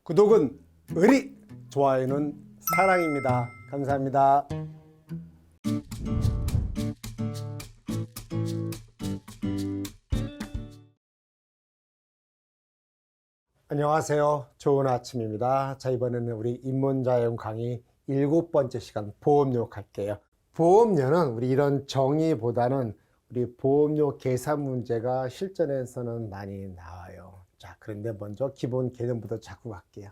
구독은 의리, 좋아요는 사랑입니다. 감사합니다. 안녕하세요. 좋은 아침입니다. 자, 이번에는 우리 입문자용 강의 7번째 시간 보험료 갈게요. 보험료는 우리 이런 정의보다는 우리 보험료 계산 문제가 실전에서는 많이 나와요. 자, 그런데 먼저 기본 개념부터 잡고 갈게요.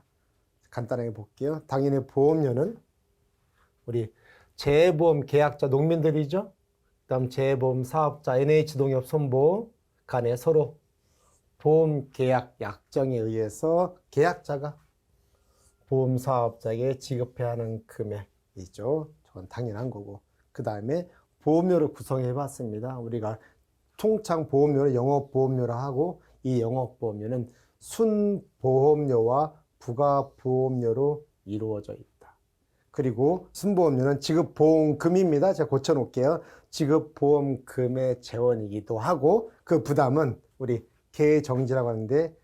간단하게 볼게요. 당연히 보험료는 우리 재보험 계약자 농민들이죠. 그다음 재보험 사업자 NH농협 손보 간에 서로 보험 계약 약정에 의해서 계약자가 보험 사업자에게 지급해야 하는 금액이죠. 저건 당연한 거고. 그 다음에 보험료를 구성해 봤습니다. 우리가 통상 보험료를 영업보험료라 하고, 이 영업보험료는 순보험료와 부가보험료로 이루어져 있다. 그리고 순보험료는 지급보험금입니다. 제가 고쳐놓을게요. 지급보험금의 재원이기도 하고, 그 부담은 우리 계정지라고 하는데,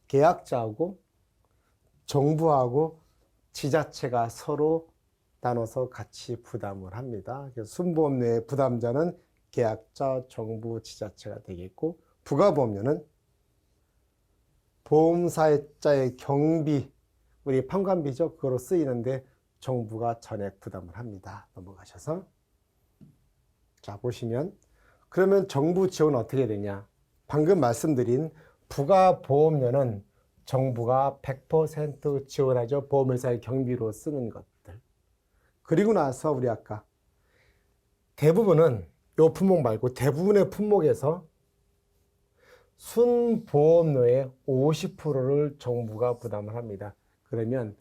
계약자하고 정부하고 지자체가 서로 나눠서 같이 부담을 합니다. 그래서 순보험료의 부담자는 계약자, 정부, 지자체가 되겠고, 부가보험료는 보험사업자의 경비, 우리 판관비죠. 그거로 쓰이는데 정부가 전액 부담을 합니다. 넘어가셔서. 자, 보시면 그러면 정부 지원은 어떻게 되냐? 방금 말씀드린 부가보험료는 정부가 100% 지원하죠. 보험회사의 경비로 쓰는 것들. 그리고 나서 우리 아까 대부분은 요 품목 말고 대부분의 품목에서 순보험료의 50%를 정부가 부담을 합니다. 그러면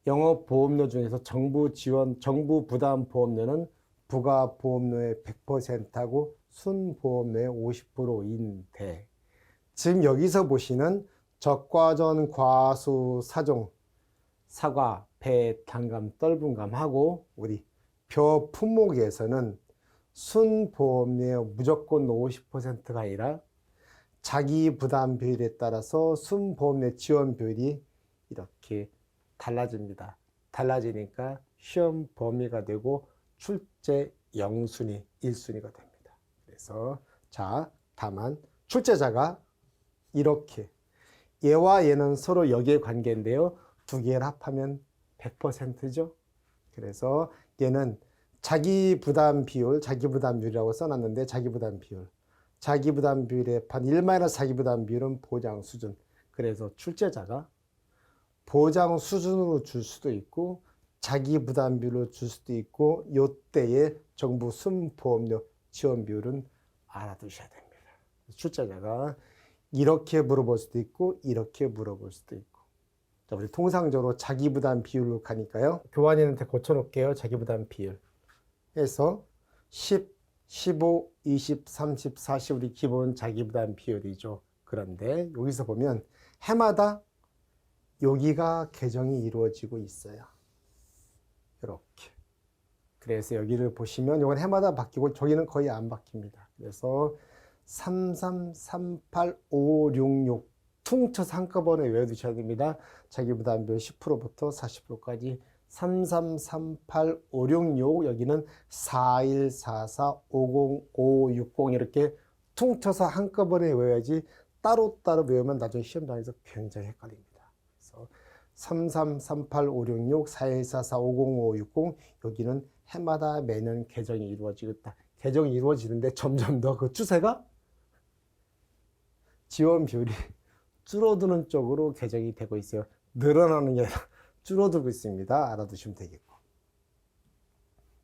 영업보험료 중에서 정부 지원, 정부 부담 보험료는 부가보험료의 100%하고 순보험료의 50%인데, 지금 여기서 보시는 적과전, 과수, 사종, 사과, 배, 단감, 떫은감하고 우리 벼 품목에서는 순보험료의 무조건 50%가 아니라 자기 부담 비율에 따라서 순보험료 지원 비율이 이렇게 달라집니다. 달라지니까 시험 범위가 되고 출제 0순위, 1순위가 됩니다. 그래서 자, 다만 출제자가 이렇게 얘와 얘는 서로 역의 관계인데요. 두 개를 합하면 100%죠. 그래서 얘는 자기 부담 비율, 자기 부담률이라고 써놨는데 자기 부담 비율. 자기 부담 비율의 반 1 자기 부담 비율은 보장 수준. 그래서 출제자가 보장 수준으로 줄 수도 있고 자기 부담 비율로 줄 수도 있고, 요때의 정부 순보험료 지원 비율은 알아두셔야 됩니다. 출제자가 이렇게 물어볼 수도 있고 이렇게 물어볼 수도 있고. 자, 우리 통상적으로 자기 부담 비율로 가니까요. 교환이한테 고쳐놓을게요. 자기 부담 비율. 해서 10, 15, 20, 30, 40 우리 기본 자기 부담 비율이죠. 그런데 여기서 보면 해마다 여기가 개정이 이루어지고 있어요. 이렇게. 그래서 여기를 보시면 이건 해마다 바뀌고 저기는 거의 안 바뀝니다. 그래서 33, 38, 5, 6, 6 퉁쳐서 한꺼번에 외워두셔야 됩니다. 자기 부담비율 10%부터 40%까지 33, 38, 5, 6, 6 여기는 41, 44, 50, 5, 60 이렇게 퉁쳐서 한꺼번에 외워야지 따로따로 외우면 나중에 시험장에서 굉장히 헷갈립니다. 그래서 33, 38, 5, 6, 6, 41, 44, 50, 5, 60 여기는 해마다 매년 개정이 이루어지고 있다. 개정이 이루어지는데 점점 더 그 추세가 지원 비율이 줄어드는 쪽으로 개정이 되고 있어요. 늘어나는 게 아니라 줄어들고 있습니다. 알아두시면 되겠고.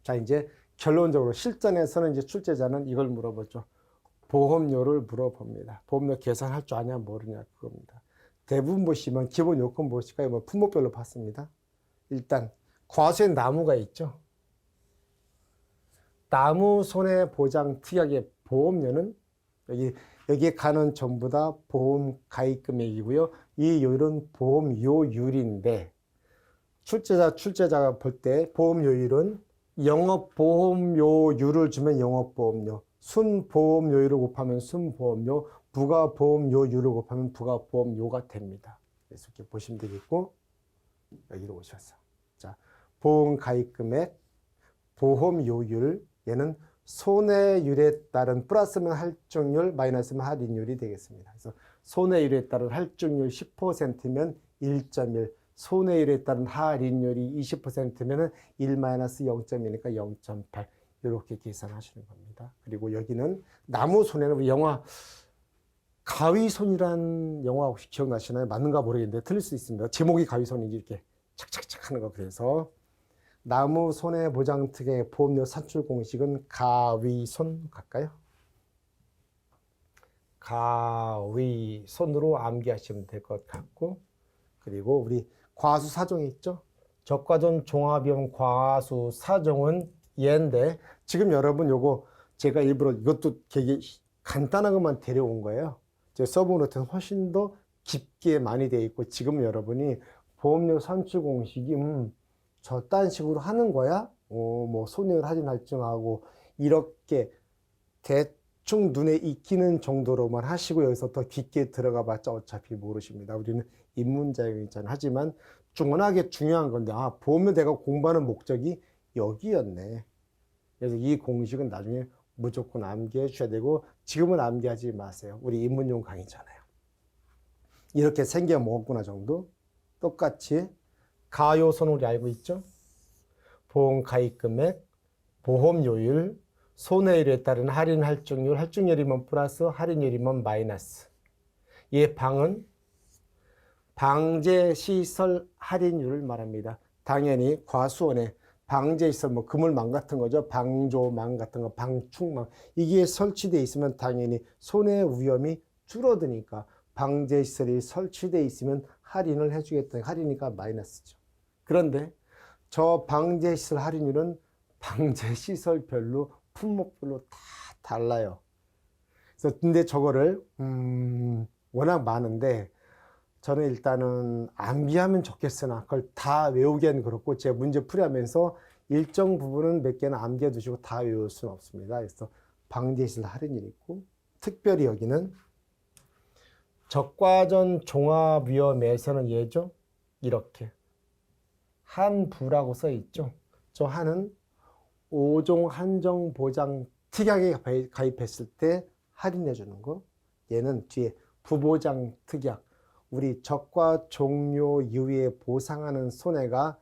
자, 이제 결론적으로 실전에서는 이제 출제자는 이걸 물어보죠. 보험료를 물어봅니다. 보험료 계산할 줄 아냐 모르냐 그겁니다. 대부분 보시면 기본 요건 보실까요? 뭐 품목별로 봤습니다. 일단 과수엔 나무가 있죠. 나무 손해보장 특약의 보험료는 여기에 가는 전부 다 보험 가입 금액이고요. 이 요율은 보험료율인데, 출제자가 볼 때 보험료율은 영업보험료율을 주면 영업보험료, 순보험료율을 곱하면 순보험료, 부가보험료율을 곱하면 부가보험료가 됩니다. 그래서 이렇게 보시면 되겠고, 여기로 오셔서. 자, 보험 가입 금액, 보험 요율, 얘는 손해율에 따른 플러스면 할증률, 마이너스면 할인율이 되겠습니다. 그래서 손해율에 따른 할증률 10%면 1.1, 손해율에 따른 할인율이 20%면 1-0.1이니까 0.8 이렇게 계산하시는 겁니다. 그리고 여기는 나무 손해는 영화 가위손이란 영화 혹시 기억나시나요? 맞는가 모르겠는데 틀릴 수 있습니다. 제목이 가위손인지 이렇게 착착착 하는 거. 그래서 나무 손해보장 특약의 보험료 산출 공식은 가위손 갈까요? 가위손으로 암기하시면 될 것 같고, 그리고 우리 과수사종이 있죠? 적과전 종합비용 과수사종은 얘인데, 지금 여러분 요거 제가 일부러 이것도 되게 간단한 것만 데려온 거예요. 제 서브노트는 훨씬 더 깊게 많이 되어 있고, 지금 여러분이 보험료 산출 공식이 저딴 식으로 하는 거야? 뭐 손해율 할인 할증하고 이렇게 대충 눈에 익히는 정도로만 하시고 여기서 더 깊게 들어가 봤자 어차피 모르십니다. 우리는 입문자격이잖아요. 하지만 워낙에 중요한 건데, 보험료 내가 공부하는 목적이 여기였네. 그래서 이 공식은 나중에 무조건 암기해 주셔야 되고, 지금은 암기하지 마세요. 우리 입문용 강의잖아요. 이렇게 생겨 먹었구나 정도. 똑같이 가요손 우리 알고 있죠? 보험 가입 금액, 보험료율, 손해율에 따른 할인 할증률, 할증률이면 플러스, 할인율이면 마이너스. 이 방은 방제시설 할인율을 말합니다. 당연히 과수원에 방제시설, 뭐 그물망 같은 거죠. 방조망 같은 거, 방충망. 이게 설치되어 있으면 당연히 손해 위험이 줄어드니까 방제시설이 설치되어 있으면 할인을 해주겠다. 할인이니까 마이너스죠. 그런데 저 방제시설 할인율은 방제시설별로 품목별로 다 달라요. 그래서 근데 저거를 워낙 많은데 저는 일단은 암기하면 좋겠으나 그걸 다 외우기엔 그렇고, 제 문제 풀이하면서 일정 부분은 몇 개는 암기해 두시고 다 외울 수는 없습니다. 그래서 방제시설 할인율이 있고, 특별히 여기는 적과전 종합위험에서는 얘죠. 이렇게 한부라고 써 있죠. 저 한은 5종 한정 보장 특약에 가입했을 때 할인해 주는 거. 얘는 뒤에 부보장 특약, 우리 적과 종료 이후에 보상하는 손해가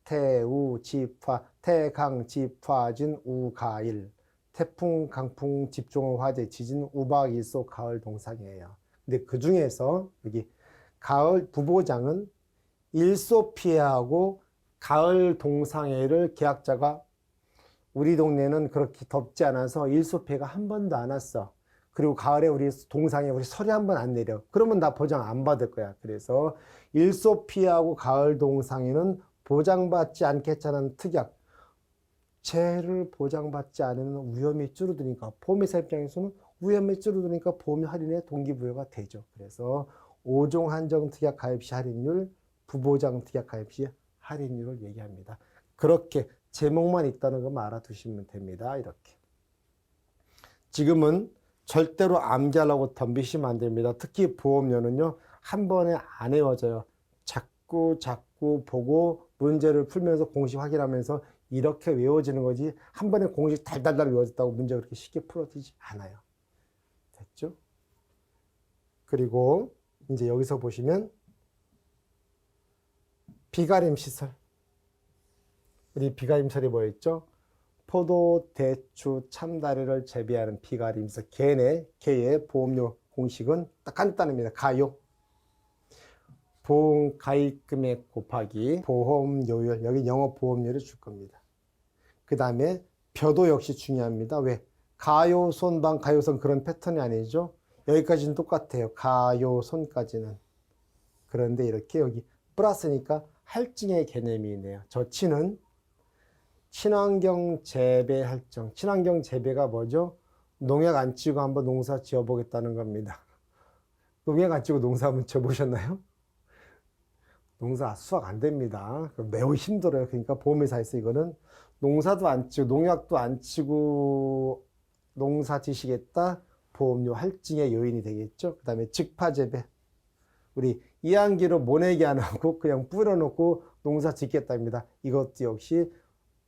태우, 집화, 태강, 집화진, 우가일, 태풍, 강풍, 집중호, 화재, 지진, 우박, 일소, 가을 동상이에요. 근데 그 중에서 여기 가을 부보장은 일소 피해하고 가을 동상해를 계약자가 우리 동네는 그렇게 덥지 않아서 일소 피해가 한 번도 안 왔어. 그리고 가을에 우리 동상에 우리 서리 한 번 안 내려. 그러면 나 보장 안 받을 거야. 그래서 일소 피해하고 가을 동상해는 보장받지 않겠다는 특약. 재해를 보장받지 않으면 위험이 줄어드니까, 보험회사 입장에서는 위험이 줄어드니까 보험료 할인에 동기부여가 되죠. 그래서 5종 한정 특약 가입 시 할인율, 부보장 특약 가입 시 할인율을 얘기합니다. 그렇게 제목만 있다는 것만 알아두시면 됩니다. 이렇게. 지금은 절대로 암기하려고 덤비시면 안 됩니다. 특히 보험료는요, 한 번에 안 외워져요. 자꾸 보고 문제를 풀면서 공식 확인하면서 이렇게 외워지는 거지, 한 번에 공식 달달달 외워졌다고 문제가 그렇게 쉽게 풀어지지 않아요. 됐죠? 그리고 이제 여기서 보시면 비가림 시설. 우리 비가림설이 뭐였죠? 포도, 대추, 참다리를 재배하는 비가림설. 걔의 보험료 공식은 딱 간단합니다. 가요. 보험 가입 금액 곱하기 보험료율. 여기 영업보험료를 줄 겁니다. 그 다음에 벼도 역시 중요합니다. 왜? 가요손, 가요손 그런 패턴이 아니죠. 여기까지는 똑같아요. 가요손까지는. 그런데 이렇게 여기 플러스니까 할증의 개념이 있네요. 저 친은 친환경 재배 할증. 친환경 재배가 뭐죠? 농약 안 치고 한번 농사 지어보겠다는 겁니다. 농약 안 치고 농사 한번 지어보셨나요? 농사 수확 안 됩니다. 매우 힘들어요. 그러니까 보험회사에서 이거는 농사도 안 치고 농약도 안 치고 농사 지시겠다. 보험료 할증의 요인이 되겠죠. 그 다음에 직파 재배. 우리 이항기로 모내기 안 하고 그냥 뿌려놓고 농사 짓겠답니다. 이것도 역시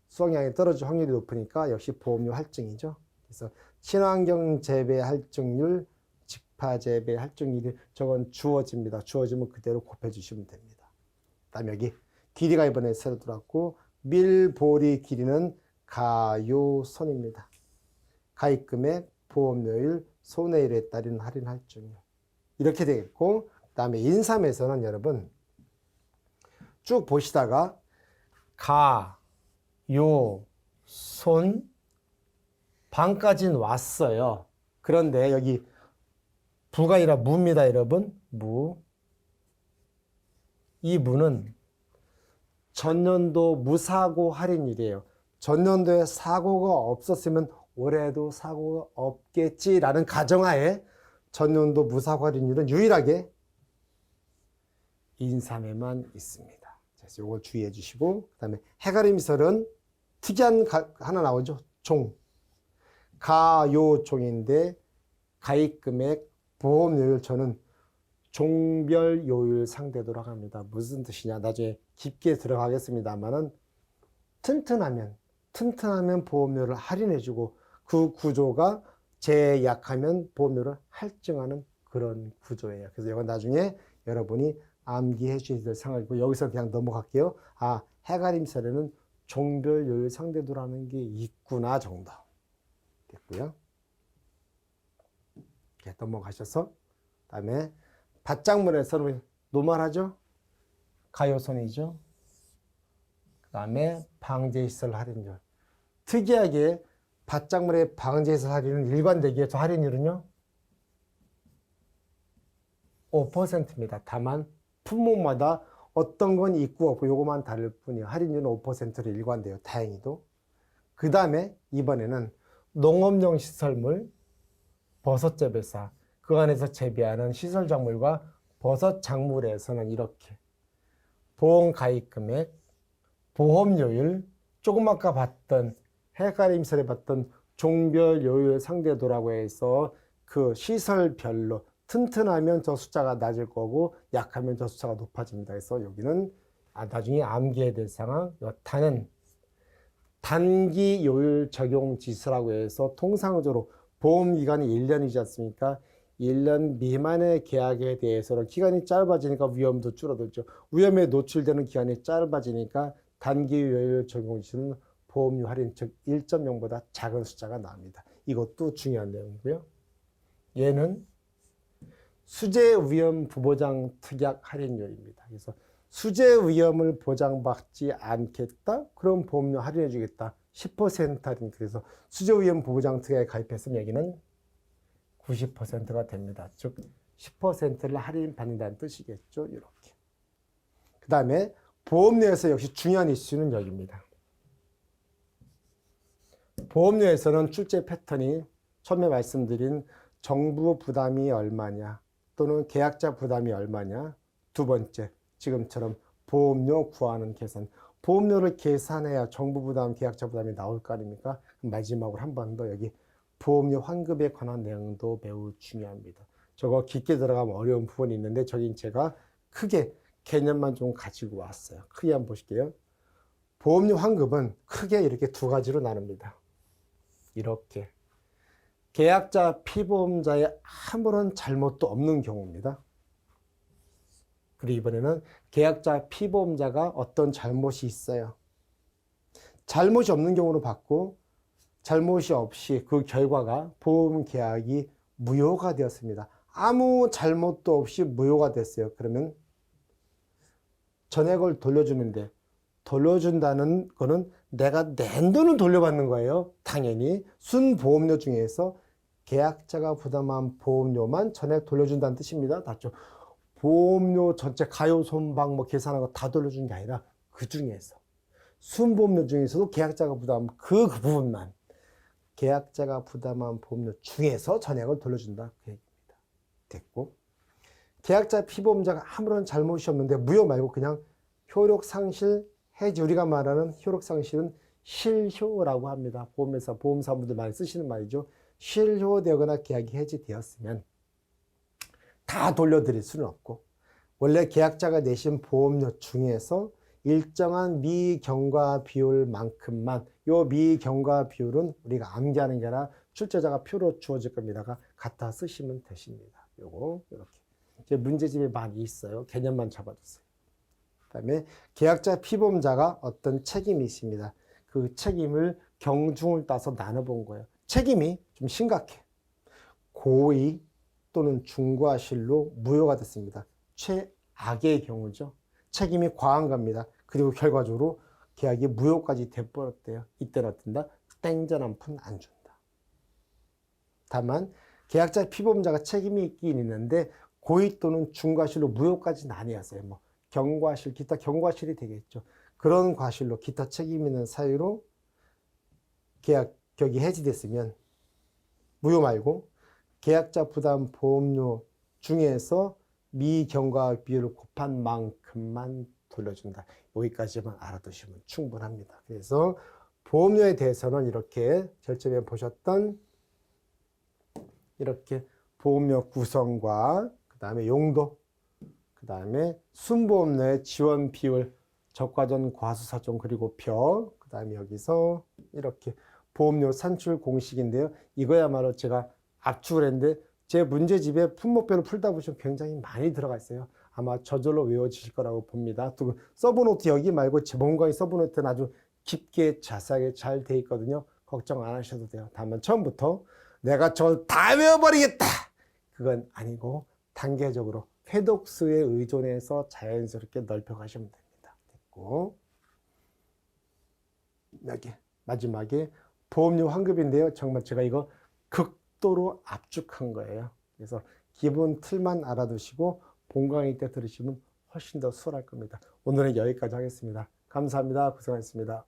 수확량이 떨어질 확률이 높으니까 역시 보험료 할증이죠. 그래서 친환경 재배 할증률, 직파 재배 할증률이 저건 주어집니다. 주어지면 그대로 곱해주시면 됩니다. 그다음에 여기 길이가 이번에 새로 들어왔고 밀보리 길이는 가요손입니다. 가입금액, 보험료율, 손해율에 따른 할인 할증률 이렇게 되겠고, 그 다음에 인삼에서는 여러분 쭉 보시다가 가, 요, 손, 방까지는 왔어요. 그런데 여기 부가 아니라 무입니다, 여러분. 무. 이 무는 전년도 무사고 할인율이에요. 전년도에 사고가 없었으면 올해도 사고가 없겠지라는 가정하에 전년도 무사고 할인율은 유일하게 인삼에만 있습니다. 그래서 이걸 주의해 주시고, 그 다음에 해가림설은 특이한 하나 나오죠. 종. 가요종인데 가입금액, 보험료율 저는 종별 요율 상대도록 합니다. 무슨 뜻이냐? 나중에 깊게 들어가겠습니다만은 튼튼하면 보험료를 할인해주고 그 구조가 제약하면 보험료를 할증하는 그런 구조예요. 그래서 이건 나중에 여러분이 암기해 주셔야 될 상황이고, 여기서 그냥 넘어갈게요. 아, 해가림설에는 종별 요율 상대도라는 게 있구나 정도 됐고요. 이렇게 넘어가셔서 그다음에 밭작물에서는 노말하죠. 가요손이죠. 그 다음에 방제시설 할인율. 특이하게 밭작물의 방제시설 할인은 일관되기에서 할인율은요 5%입니다. 다만 품목마다 어떤 건 있고 없고 요것만 다를 뿐이에요. 할인율은 5%로 일관돼요. 다행히도. 그 다음에 이번에는 농업용 시설물, 버섯 재배사, 그 안에서 재배하는 시설 작물과 버섯 작물에서는 이렇게 보험 가입 금액, 보험료율, 조금 아까 봤던 해가림설에 봤던 종별 요율 상대도라고 해서 그 시설별로 튼튼하면 저 숫자가 낮을 거고 약하면 저 숫자가 높아집니다. 그래서 여기는 나중에 암기해야 될 상황, 여타는 단기 요율 적용 지수라고 해서 통상적으로 보험 기간이 1년이지 않습니까? 1년 미만의 계약에 대해서는 기간이 짧아지니까 위험도 줄어들죠. 위험에 노출되는 기간이 짧아지니까 단기 요율 적용 지수는 보험료 할인, 즉 1.0보다 작은 숫자가 나옵니다. 이것도 중요한 내용이고요. 얘는 수재 위험 부보장 특약 할인율입니다. 그래서 수재 위험을 보장받지 않겠다? 그럼 보험료 할인해 주겠다. 10% 할인. 그래서 수재 위험 부보장 특약에 가입했으면 여기는 90%가 됩니다. 즉 10%를 할인받는다는 뜻이겠죠. 이렇게. 그 다음에 보험료에서 역시 중요한 이슈는 여기입니다. 보험료에서는 출제 패턴이 처음에 말씀드린 정부 부담이 얼마냐 또는 계약자 부담이 얼마냐, 두 번째 지금처럼 보험료 구하는 계산, 보험료를 계산해야 정부 부담, 계약자 부담이 나올 거 아닙니까? 마지막으로 한 번 더 여기 보험료 환급에 관한 내용도 매우 중요합니다. 저거 깊게 들어가면 어려운 부분이 있는데 저긴 제가 크게 개념만 좀 가지고 왔어요. 크게 한번 보실게요. 보험료 환급은 크게 이렇게 두 가지로 나눕니다. 이렇게 계약자 피보험자의 아무런 잘못도 없는 경우입니다. 그리고 이번에는 계약자 피보험자가 어떤 잘못이 있어요. 잘못이 없는 경우로 봤고 잘못이 없이 그 결과가 보험 계약이 무효가 되었습니다. 아무 잘못도 없이 무효가 됐어요. 그러면 전액을 돌려주는데 돌려준다는 거는 내가 낸 돈은 돌려받는 거예요. 당연히 순보험료 중에서 계약자가 부담한 보험료만 전액 돌려준다는 뜻입니다. 맞죠? 보험료 전체 가요, 손방 뭐 계산한 거 다 돌려준 게 아니라 그 중에서 순보험료 중에서도 계약자가 부담한 그 부분만 계약자가 부담한 보험료 중에서 전액을 돌려준다. 그 얘기입니다. 됐고, 계약자 피보험자가 아무런 잘못이 없는데 무효 말고 그냥 효력상실 해지, 우리가 말하는 효력상실은 실효라고 합니다. 보험회사, 보험사분들 많이 쓰시는 말이죠. 실효되거나 계약이 해지되었으면 다 돌려드릴 수는 없고 원래 계약자가 내신 보험료 중에서 일정한 미경과 비율만큼만, 요 미경과 비율은 우리가 암기하는 게 아니라 출제자가 표로 주어질 겁니다가 갖다 쓰시면 되십니다. 요거 이렇게 이제 문제집에 많이 있어요. 개념만 잡아주세요. 그다음에 계약자 피보험자가 어떤 책임이 있습니다. 그 책임을 경중을 따서 나눠본 거예요. 책임이 좀 심각해. 고의 또는 중과실로 무효가 됐습니다. 최악의 경우죠. 책임이 과한 겁니다. 그리고 결과적으로 계약이 무효까지 돼버렸대요. 이때는 어떤다? 땡전 한 푼 안 준다. 다만 계약자 피보험자가 책임이 있긴 있는데 고의 또는 중과실로 무효까지 나뉘었어요. 뭐 경과실, 기타 경과실이 되겠죠. 그런 과실로 기타 책임 있는 사유로 계약격이 해지됐으면 무효 말고 계약자 부담 보험료 중에서 미경과 비율을 곱한 만큼만 돌려준다. 여기까지만 알아두시면 충분합니다. 그래서 보험료에 대해서는 이렇게 절점에 보셨던 이렇게 보험료 구성과 그 다음에 용도, 그 다음에 순보험료의 지원 비율, 적과전 과수사종 그리고 표, 그 다음에 여기서 이렇게 보험료 산출 공식인데요. 이거야말로 제가 압축을 했는데 제 문제집에 품목별로 풀다 보시면 굉장히 많이 들어가 있어요. 아마 저절로 외워지실 거라고 봅니다. 또 서브노트 여기 말고 제본강의 서브노트는 아주 깊게 자세하게 잘 돼 있거든요. 걱정 안 하셔도 돼요. 다만 처음부터 내가 저걸 다 외워버리겠다! 그건 아니고 단계적으로 회독수에 의존해서 자연스럽게 넓혀가시면 됩니다. 됐고, 여기 마지막에 보험료 환급인데요. 정말 제가 이거 극도로 압축한 거예요. 그래서 기본 틀만 알아두시고 본 강의 때 들으시면 훨씬 더 수월할 겁니다. 오늘은 여기까지 하겠습니다. 감사합니다. 고생하셨습니다.